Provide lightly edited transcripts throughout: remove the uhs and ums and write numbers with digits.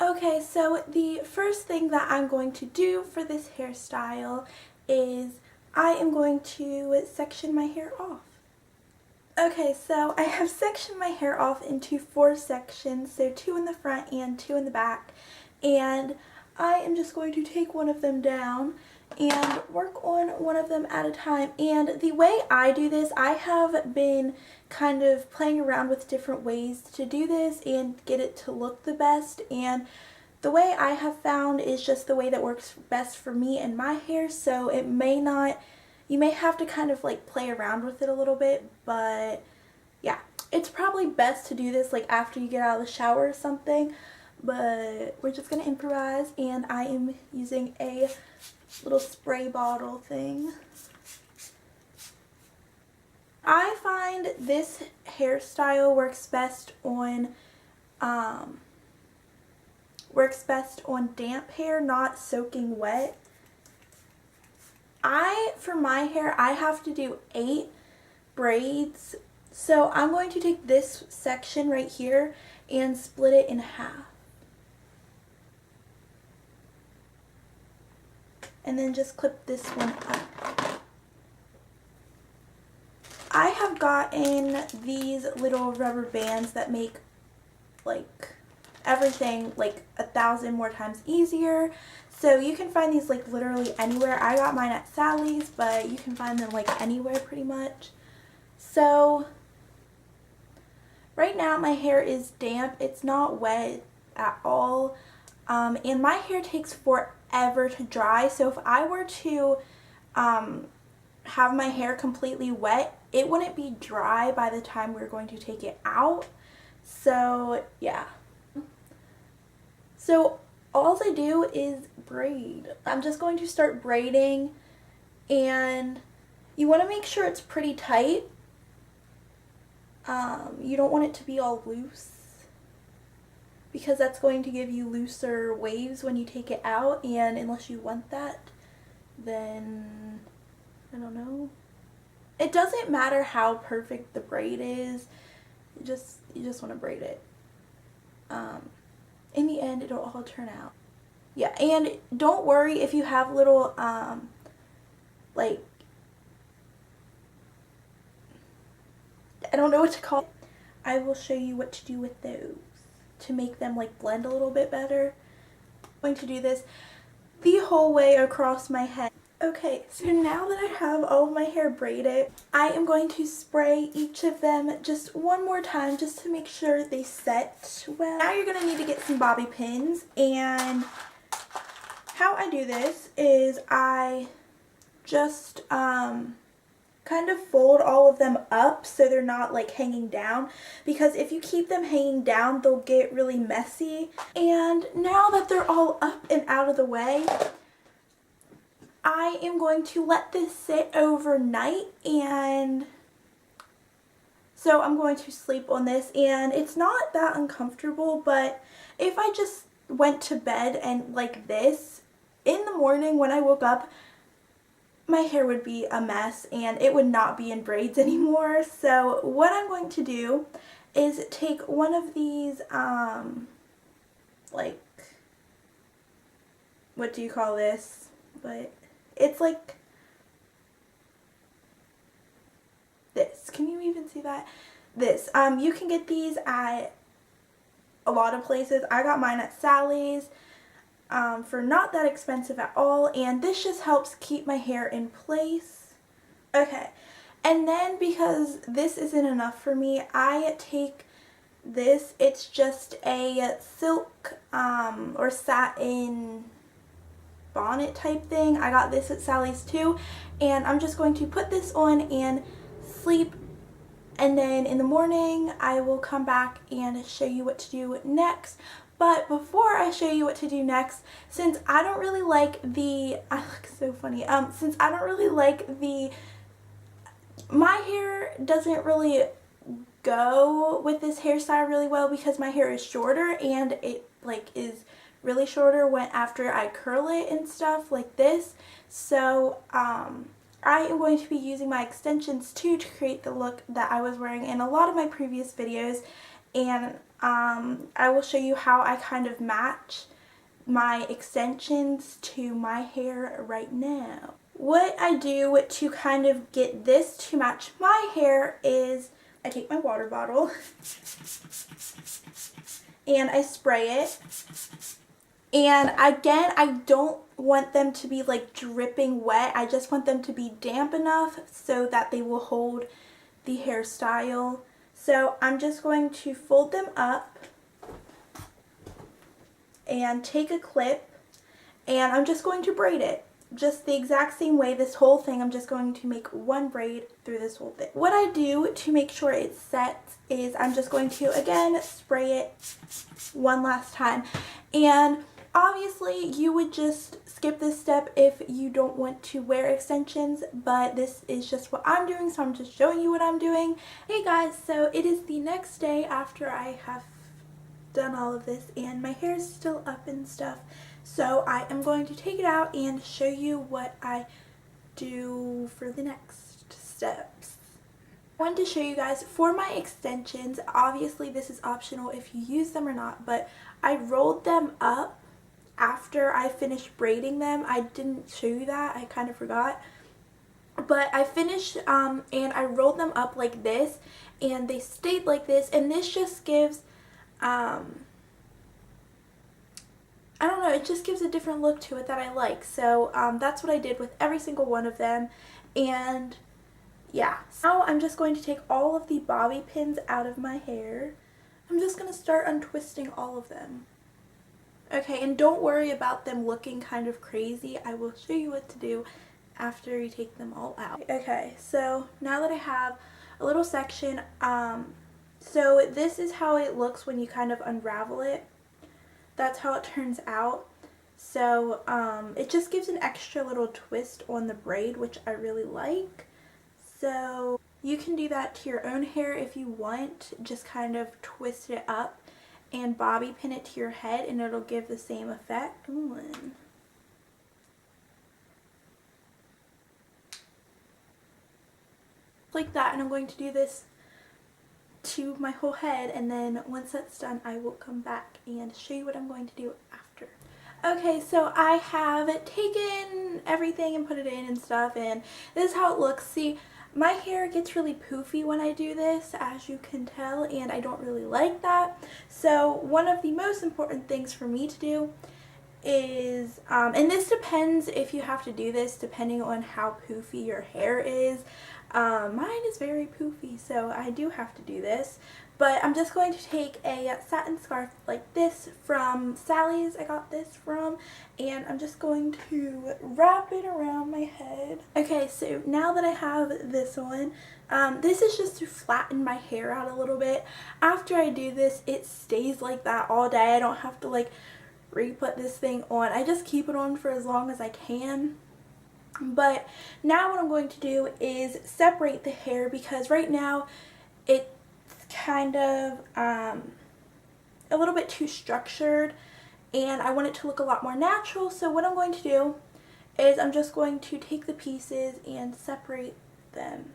Okay, so the first thing that I'm going to do for this hairstyle is I am going to section my hair off. Okay, so I have sectioned my hair off into 4 sections, so 2 in the front and 2 in the back, and I am just going to take one of them down and work on one of them at a time. And the way I do this, I have been kind of playing around with different ways to do this and get it to look the best, and the way I have found is just the way that works best for me and my hair, so it may not, you may have to kind of like play around with it a little bit, but yeah, it's probably best to do this like after you get out of the shower or something, but we're just going to improvise, and I am using a little spray bottle thing. I find this hairstyle works best on damp hair, not soaking wet. For my hair, I have to do 8 braids, so I'm going to take this section right here and split it in half. And then just clip this one up. I have gotten these little rubber bands that make like everything like 1,000 more times easier. So you can find these like literally anywhere. I got mine at Sally's, but you can find them like anywhere pretty much. So right now my hair is damp. It's not wet at all. And my hair takes forever to dry. So if I were to have my hair completely wet, it wouldn't be dry by the time we're going to take it out. So yeah. So all I do is braid. I'm just going to start braiding, and you want to make sure it's pretty tight. You don't want it to be all loose, because that's going to give you looser waves when you take it out, and unless you want that, then I don't know. It doesn't matter how perfect the braid is. You just want to braid it. In the end, it'll all turn out. Yeah, and don't worry if you have little, like, I don't know what to call it. I will show you what to do with those to make them, like, blend a little bit better. I'm going to do this the whole way across my head. Okay, so now that I have all of my hair braided, I am going to spray each of them just one more time just to make sure they set well. Now you're going to need to get some bobby pins, and how I do this is I just kind of fold all of them up so they're not like hanging down, because if you keep them hanging down, they'll get really messy. And now that they're all up and out of the way, I am going to let this sit overnight, and so I'm going to sleep on this, and it's not that uncomfortable, but if I just went to bed and like this, in the morning when I woke up, my hair would be a mess and it would not be in braids anymore. So what I'm going to do is take one of these, like, what do you call this? But it's like this. Can you even see that? This. You can get these at a lot of places. I got mine at Sally's for not that expensive at all, and this just helps keep my hair in place. Okay, and then because this isn't enough for me, I take this. It's just a silk or satin bonnet type thing. I got this at Sally's too, and I'm just going to put this on and sleep, and then in the morning I will come back and show you what to do next. But before I show you what to do next, since I don't really like I look so funny, since I don't really like my hair doesn't really go with this hairstyle really well, because my hair is shorter, and it like is really shorter after I curl it and stuff like this. So I am going to be using my extensions too to create the look that I was wearing in a lot of my previous videos, and I will show you how I kind of match my extensions to my hair right now. What I do to kind of get this to match my hair is I take my water bottle and I spray it. And again, I don't want them to be like dripping wet. I just want them to be damp enough so that they will hold the hairstyle. So I'm just going to fold them up and take a clip, and I'm just going to braid it. Just the exact same way, this whole thing, I'm just going to make one braid through this whole thing. What I do to make sure it's set is I'm just going to, again, spray it one last time. And obviously, you would just skip this step if you don't want to wear extensions, but this is just what I'm doing, so I'm just showing you what I'm doing. Hey guys, so it is the next day after I have done all of this, and my hair is still up and stuff. So I am going to take it out and show you what I do for the next steps. I wanted to show you guys for my extensions, obviously this is optional if you use them or not, but I rolled them up after I finished braiding them. I didn't show you that, I kind of forgot. But I finished and I rolled them up like this, and they stayed like this, and this just gives I don't know, it just gives a different look to it that I like. So that's what I did with every single one of them. And yeah, now I'm just going to take all of the bobby pins out of my hair. I'm just going to start untwisting all of them. Okay, and don't worry about them looking kind of crazy. I will show you what to do after you take them all out. Okay, so now that I have a little section, so this is how it looks when you kind of unravel it. That's how it turns out. So it just gives an extra little twist on the braid, which I really like. So you can do that to your own hair if you want. Just kind of twist it up and bobby pin it to your head, and it'll give the same effect. Like that, and I'm going to do this to my whole head, and then once that's done I will come back and show you what I'm going to do after. Okay, so I have taken everything and put it in and stuff, and this is how it looks. See, my hair gets really poofy when I do this, as you can tell, and I don't really like that. So one of the most important things for me to do is, and this depends if you have to do this depending on how poofy your hair is. Mine is very poofy, so I do have to do this. But I'm just going to take a satin scarf like this from Sally's. I got this from, and I'm just going to wrap it around my head. Okay, so now that I have this on, this is just to flatten my hair out a little bit. After I do this, it stays like that all day. I don't have to like re-put this thing on. I just keep it on for as long as I can. But now what I'm going to do is separate the hair, because right now it's kind of a little bit too structured and I want it to look a lot more natural. So what I'm going to do is I'm just going to take the pieces and separate them.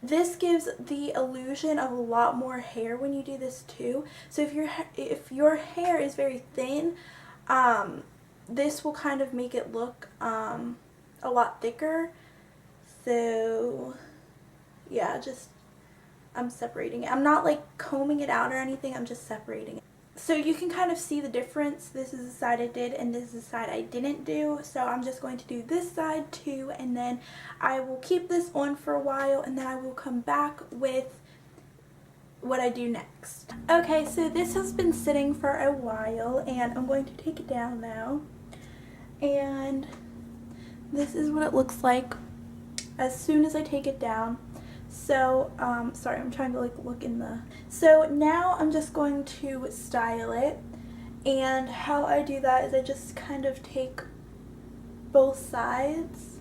This gives the illusion of a lot more hair when you do this too. So if your hair is very thin, this will kind of make it look a lot thicker. So yeah, I'm separating it. I'm not like combing it out or anything, I'm just separating it. So you can kind of see the difference. This is the side I did and this is the side I didn't do. So I'm just going to do this side too, and then I will keep this on for a while, and then I will come back with what I do next. Okay, so this has been sitting for a while and I'm going to take it down now. And this is what it looks like as soon as I take it down. So, sorry, I'm trying to like look in the... So now I'm just going to style it, and how I do that is I just kind of take both sides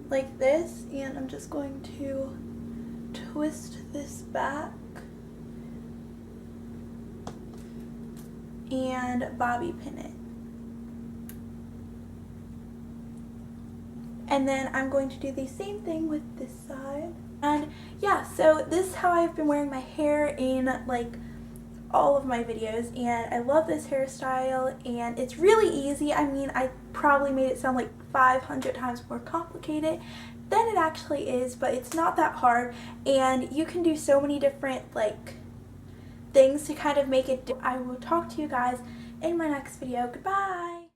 like this, and I'm just going to twist this back and bobby pin it. And then I'm going to do the same thing with this side. And yeah, so this is how I've been wearing my hair in like all of my videos, and I love this hairstyle, and it's really easy. I mean, I probably made it sound like 500 times more complicated than it actually is, but it's not that hard, and you can do so many different like things to kind of make it. I will talk to you guys in my next video. Goodbye!